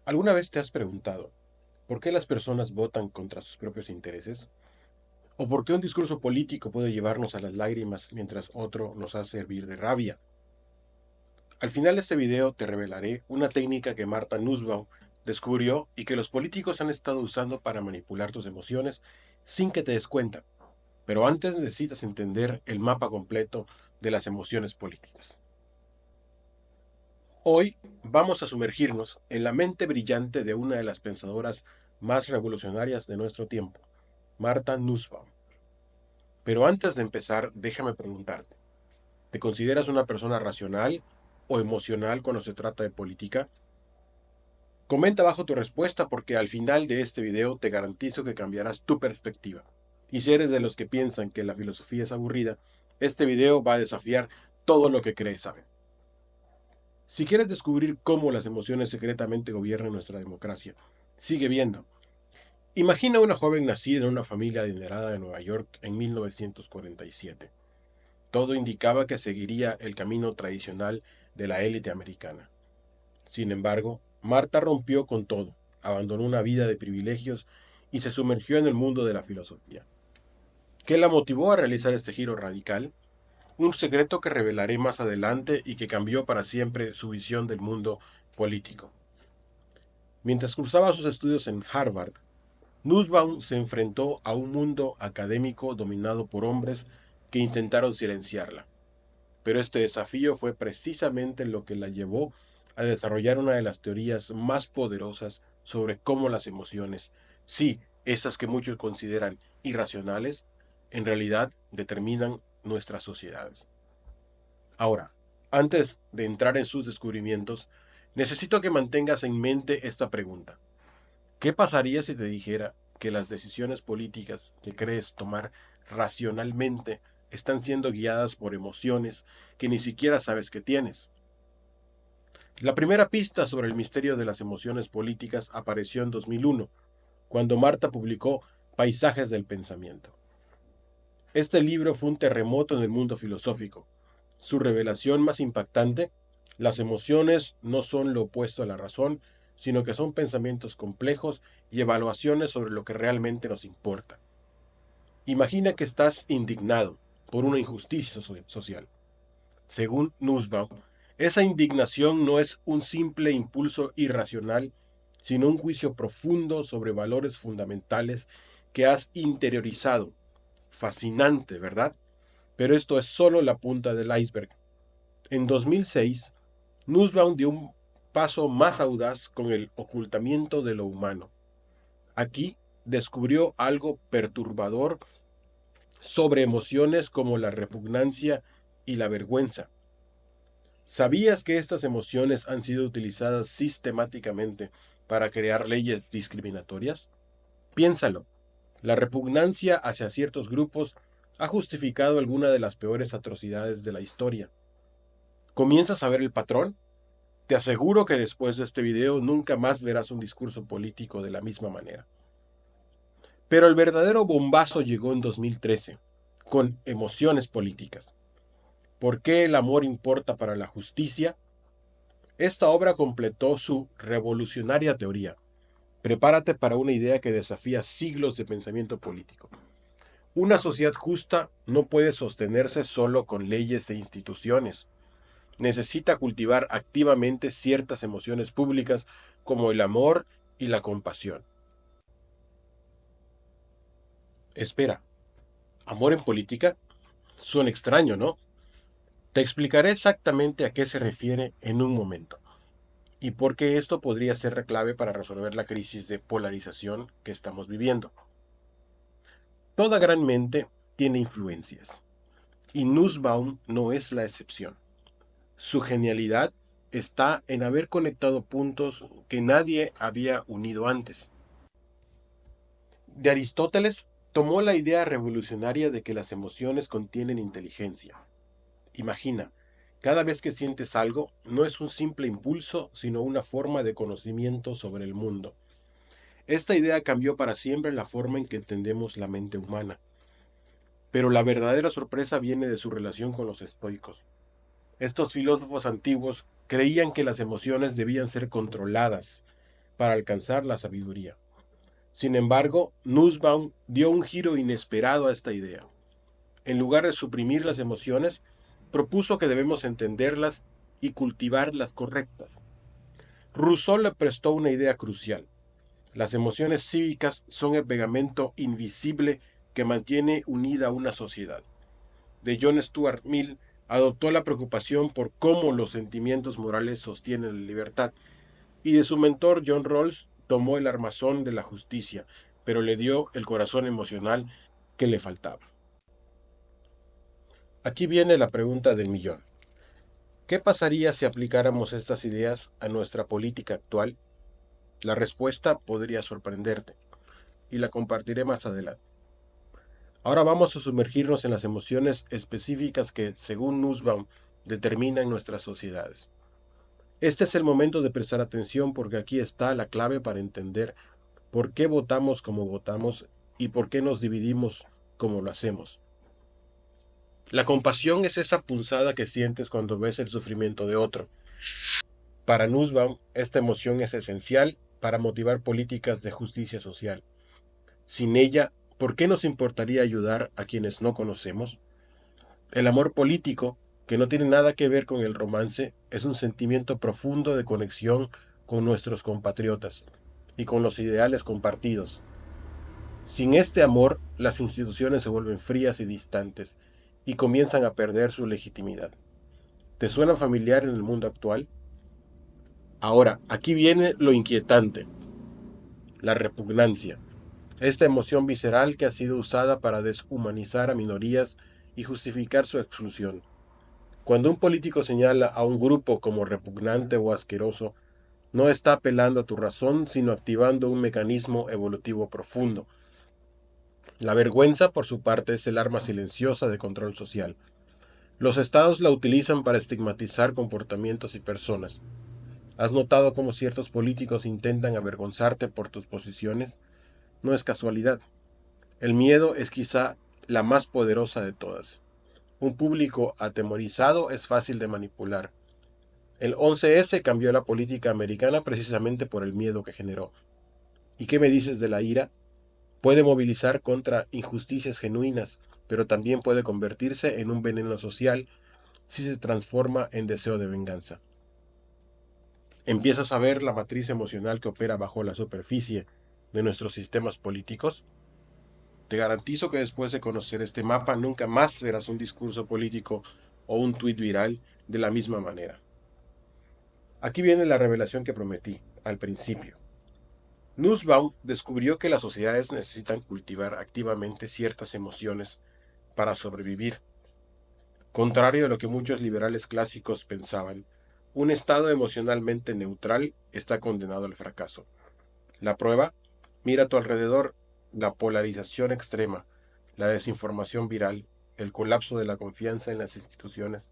¿Alguna vez te has preguntado por qué las personas votan contra sus propios intereses? ¿O por qué un discurso político puede llevarnos a las lágrimas mientras otro nos hace hervir de rabia? Al final de este video te revelaré una técnica que Martha Nussbaum descubrió y que los políticos han estado usando para manipular tus emociones sin que te des cuenta. Pero antes necesitas entender el mapa completo de las emociones políticas. Hoy vamos a sumergirnos en la mente brillante de una de las pensadoras más revolucionarias de nuestro tiempo, Martha Nussbaum. Pero antes de empezar, déjame preguntarte, ¿te consideras una persona racional o emocional cuando se trata de política? Comenta abajo tu respuesta porque al final de este video te garantizo que cambiarás tu perspectiva. Y si eres de los que piensan que la filosofía es aburrida, este video va a desafiar todo lo que crees saber. Si quieres descubrir cómo las emociones secretamente gobiernan nuestra democracia, sigue viendo. Imagina una joven nacida en una familia adinerada de Nueva York en 1947. Todo indicaba que seguiría el camino tradicional de la élite americana. Sin embargo, Marta rompió con todo, abandonó una vida de privilegios y se sumergió en el mundo de la filosofía. ¿Qué la motivó a realizar este giro radical? Un secreto que revelaré más adelante y que cambió para siempre su visión del mundo político. Mientras cursaba sus estudios en Harvard, Nussbaum se enfrentó a un mundo académico dominado por hombres que intentaron silenciarla. Pero este desafío fue precisamente lo que la llevó a desarrollar una de las teorías más poderosas sobre cómo las emociones, sí, esas que muchos consideran irracionales, en realidad determinan nuestras sociedades. Ahora, antes de entrar en sus descubrimientos, necesito que mantengas en mente esta pregunta. ¿Qué pasaría si te dijera que las decisiones políticas que crees tomar racionalmente están siendo guiadas por emociones que ni siquiera sabes que tienes? La primera pista sobre el misterio de las emociones políticas apareció en 2001, cuando Marta publicó Paisajes del Pensamiento. Este libro fue un terremoto en el mundo filosófico. Su revelación más impactante: las emociones no son lo opuesto a la razón, sino que son pensamientos complejos y evaluaciones sobre lo que realmente nos importa. Imagina que estás indignado por una injusticia social. Según Nussbaum, esa indignación no es un simple impulso irracional, sino un juicio profundo sobre valores fundamentales que has interiorizado. Fascinante, ¿verdad? Pero esto es solo la punta del iceberg. En 2006, Nussbaum dio un paso más audaz con el ocultamiento de lo humano. Aquí descubrió algo perturbador sobre emociones como la repugnancia y la vergüenza. ¿Sabías que estas emociones han sido utilizadas sistemáticamente para crear leyes discriminatorias? Piénsalo. La repugnancia hacia ciertos grupos ha justificado alguna de las peores atrocidades de la historia. ¿Comienzas a ver el patrón? Te aseguro que después de este video nunca más verás un discurso político de la misma manera. Pero el verdadero bombazo llegó en 2013, con Emociones políticas. ¿Por qué el amor importa para la justicia? Esta obra completó su revolucionaria teoría. Prepárate para una idea que desafía siglos de pensamiento político. Una sociedad justa no puede sostenerse solo con leyes e instituciones. Necesita cultivar activamente ciertas emociones públicas como el amor y la compasión. Espera, ¿amor en política? Suena extraño, ¿no? Te explicaré exactamente a qué se refiere en un momento y por qué esto podría ser la clave para resolver la crisis de polarización que estamos viviendo. Toda gran mente tiene influencias, y Nussbaum no es la excepción. Su genialidad está en haber conectado puntos que nadie había unido antes. De Aristóteles tomó la idea revolucionaria de que las emociones contienen inteligencia. Imagina, cada vez que sientes algo, no es un simple impulso, sino una forma de conocimiento sobre el mundo. Esta idea cambió para siempre la forma en que entendemos la mente humana. Pero la verdadera sorpresa viene de su relación con los estoicos. Estos filósofos antiguos creían que las emociones debían ser controladas. para alcanzar la sabiduría. Sin embargo, Nussbaum dio un giro inesperado a esta idea. En lugar de suprimir las emociones, propuso que debemos entenderlas y cultivar las correctas. Rousseau le prestó una idea crucial. Las emociones cívicas son el pegamento invisible que mantiene unida a una sociedad. De John Stuart Mill adoptó la preocupación por cómo los sentimientos morales sostienen la libertad, y de su mentor John Rawls tomó el armazón de la justicia, pero le dio el corazón emocional que le faltaba. Aquí viene la pregunta del millón. ¿Qué pasaría si aplicáramos estas ideas a nuestra política actual? La respuesta podría sorprenderte, y la compartiré más adelante. Ahora vamos a sumergirnos en las emociones específicas que, según Nussbaum, determinan nuestras sociedades. Este es el momento de prestar atención porque aquí está la clave para entender por qué votamos como votamos y por qué nos dividimos como lo hacemos. La compasión es esa punzada que sientes cuando ves el sufrimiento de otro. Para Nussbaum, esta emoción es esencial para motivar políticas de justicia social. Sin ella, ¿por qué nos importaría ayudar a quienes no conocemos? El amor político, que no tiene nada que ver con el romance, es un sentimiento profundo de conexión con nuestros compatriotas y con los ideales compartidos. Sin este amor, las instituciones se vuelven frías y distantes y comienzan a perder su legitimidad. ¿Te suena familiar en el mundo actual? Ahora, aquí viene lo inquietante, la repugnancia. Esta emoción visceral que ha sido usada para deshumanizar a minorías y justificar su exclusión. Cuando un político señala a un grupo como repugnante o asqueroso, no está apelando a tu razón, sino activando un mecanismo evolutivo profundo. La vergüenza, por su parte, es el arma silenciosa de control social. Los estados la utilizan para estigmatizar comportamientos y personas. ¿Has notado cómo ciertos políticos intentan avergonzarte por tus posiciones? No es casualidad. El miedo es quizá la más poderosa de todas. Un público atemorizado es fácil de manipular. El 11S cambió la política americana precisamente por el miedo que generó. ¿Y qué me dices de la ira? Puede movilizar contra injusticias genuinas, pero también puede convertirse en un veneno social si se transforma en deseo de venganza. ¿Empiezas a ver la matriz emocional que opera bajo la superficie de nuestros sistemas políticos? Te garantizo que después de conocer este mapa nunca más verás un discurso político o un tuit viral de la misma manera. Aquí viene la revelación que prometí al principio. Nussbaum descubrió que las sociedades necesitan cultivar activamente ciertas emociones para sobrevivir. Contrario a lo que muchos liberales clásicos pensaban, un estado emocionalmente neutral está condenado al fracaso. La prueba, mira a tu alrededor, la polarización extrema, la desinformación viral, el colapso de la confianza en las instituciones,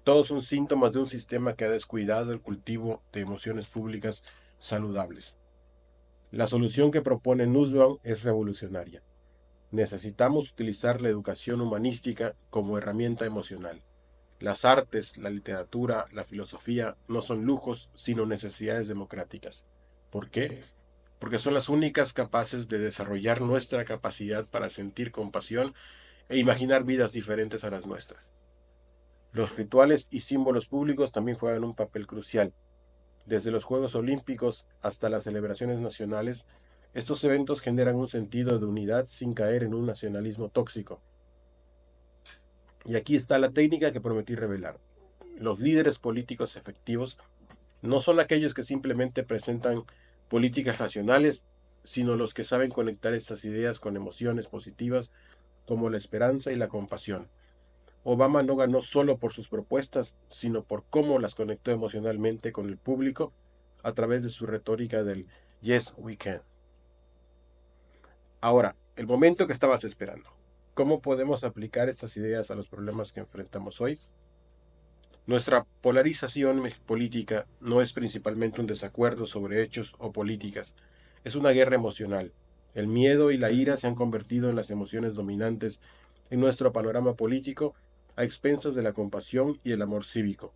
todos son síntomas de un sistema que ha descuidado el cultivo de emociones públicas saludables. La solución que propone Nussbaum es revolucionaria. Necesitamos utilizar la educación humanística como herramienta emocional. Las artes, la literatura, la filosofía no son lujos, sino necesidades democráticas. ¿Por qué? Porque son las únicas capaces de desarrollar nuestra capacidad para sentir compasión e imaginar vidas diferentes a las nuestras. Los rituales y símbolos públicos también juegan un papel crucial. Desde los Juegos Olímpicos hasta las celebraciones nacionales, estos eventos generan un sentido de unidad sin caer en un nacionalismo tóxico. Y aquí está la técnica que prometí revelar. Los líderes políticos efectivos no son aquellos que simplemente presentan políticas racionales, sino los que saben conectar estas ideas con emociones positivas como la esperanza y la compasión. Obama no ganó solo por sus propuestas, sino por cómo las conectó emocionalmente con el público a través de su retórica del Yes, we can. Ahora, el momento que estabas esperando. ¿Cómo podemos aplicar estas ideas a los problemas que enfrentamos hoy? Nuestra polarización política no es principalmente un desacuerdo sobre hechos o políticas, es una guerra emocional. El miedo y la ira se han convertido en las emociones dominantes en nuestro panorama político a expensas de la compasión y el amor cívico.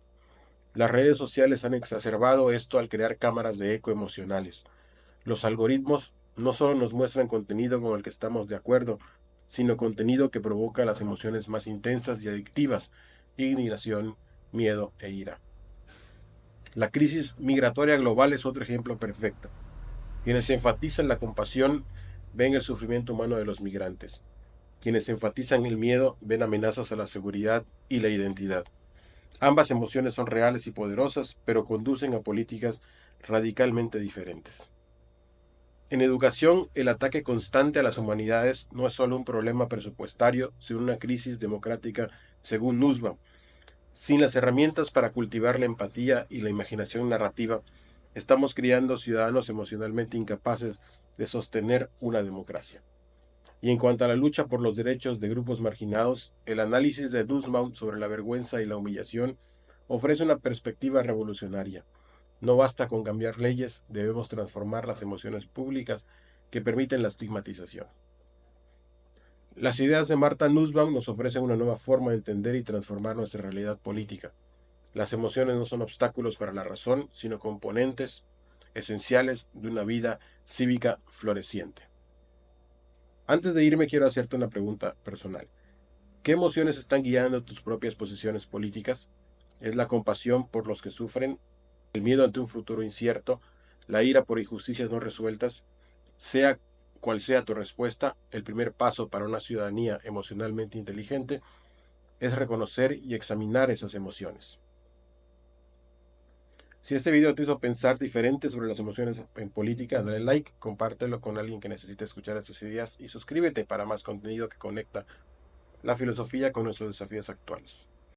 Las redes sociales han exacerbado esto al crear cámaras de eco emocionales. Los algoritmos no solo nos muestran contenido con el que estamos de acuerdo, sino contenido que provoca las emociones más intensas y adictivas: indignación, miedo e ira. La crisis migratoria global es otro ejemplo perfecto. Quienes enfatizan la compasión ven el sufrimiento humano de los migrantes. Quienes enfatizan el miedo ven amenazas a la seguridad y la identidad. Ambas emociones son reales y poderosas, pero conducen a políticas radicalmente diferentes. En educación, el ataque constante a las humanidades no es solo un problema presupuestario, sino una crisis democrática, según Nussbaum. Sin las herramientas para cultivar la empatía y la imaginación narrativa, estamos criando ciudadanos emocionalmente incapaces de sostener una democracia. Y en cuanto a la lucha por los derechos de grupos marginados, el análisis de Nussbaum sobre la vergüenza y la humillación ofrece una perspectiva revolucionaria. No basta con cambiar leyes, debemos transformar las emociones públicas que permiten la estigmatización. Las ideas de Martha Nussbaum nos ofrecen una nueva forma de entender y transformar nuestra realidad política. Las emociones no son obstáculos para la razón, sino componentes esenciales de una vida cívica floreciente. Antes de irme, quiero hacerte una pregunta personal. ¿Qué emociones están guiando tus propias posiciones políticas? ¿Es la compasión por los que sufren, el miedo ante un futuro incierto, la ira por injusticias no resueltas? Sea cual sea tu respuesta, el primer paso para una ciudadanía emocionalmente inteligente es reconocer y examinar esas emociones. Si este video te hizo pensar diferente sobre las emociones en política, dale like, compártelo con alguien que necesite escuchar estas ideas y suscríbete para más contenido que conecta la filosofía con nuestros desafíos actuales.